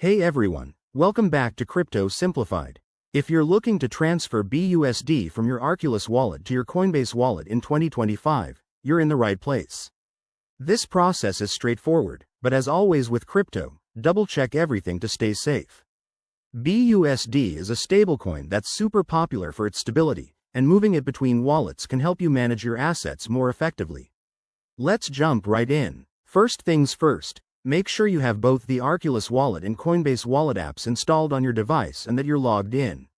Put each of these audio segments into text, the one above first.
Hey everyone, welcome back to Crypto Simplified. If you're looking to transfer BUSD from your Arculus wallet to your Coinbase wallet in 2025, you're in the right place. This process is straightforward, but as always with crypto, double-check everything to stay safe. BUSD is a stablecoin that's super popular for its stability, and moving it between wallets can help you manage your assets more effectively. Let's jump right in. First things first. Make sure you have both the Arculus Wallet and Coinbase Wallet apps installed on your device and that you're logged in.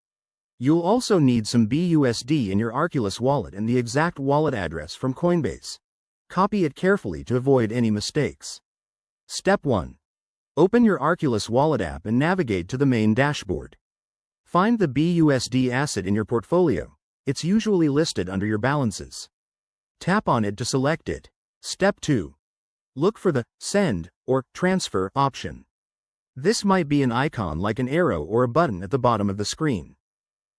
You'll also need some BUSD in your Arculus wallet and the exact wallet address from Coinbase. Copy it carefully to avoid any mistakes. Step 1. Open your Arculus Wallet app and navigate to the main dashboard. Find the BUSD asset in your portfolio. It's usually listed under your balances. Tap on it to select it. Step 2. Look for the Send or Transfer option. This might be an icon like an arrow or a button at the bottom of the screen.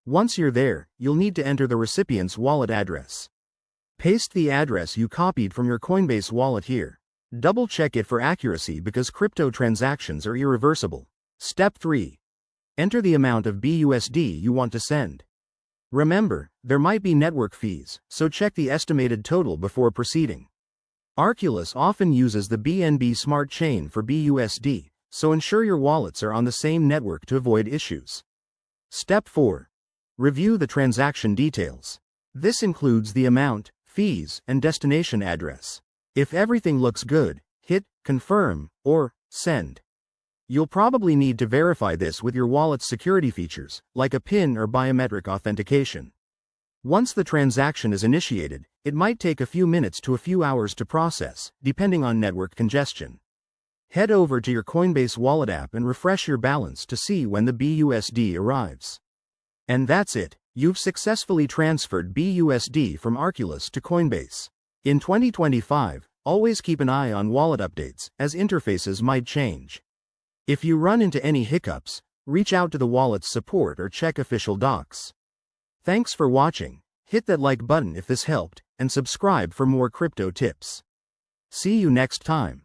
Once you're there, you'll need to enter the recipient's wallet address. Paste the address you copied from your Coinbase wallet here. Double-check it for accuracy because crypto transactions are irreversible. Step 3. Enter the amount of BUSD you want to send. Remember, there might be network fees, so check the estimated total before proceeding. Arculus often uses the BNB Smart Chain for BUSD, so ensure your wallets are on the same network to avoid issues. Step 4. Review the transaction details. This includes the amount, fees, and destination address. If everything looks good, hit Confirm or Send. You'll probably need to verify this with your wallet's security features, like a PIN or biometric authentication. Once the transaction is initiated, it might take a few minutes to a few hours to process, depending on network congestion. Head over to your Coinbase Wallet app and refresh your balance to see when the BUSD arrives. And that's it, you've successfully transferred BUSD from Arculus to Coinbase. In 2025, always keep an eye on wallet updates, as interfaces might change. If you run into any hiccups, reach out to the wallet's support or check official docs. Thanks for watching. Hit that like button if this helped, and subscribe for more crypto tips. See you next time.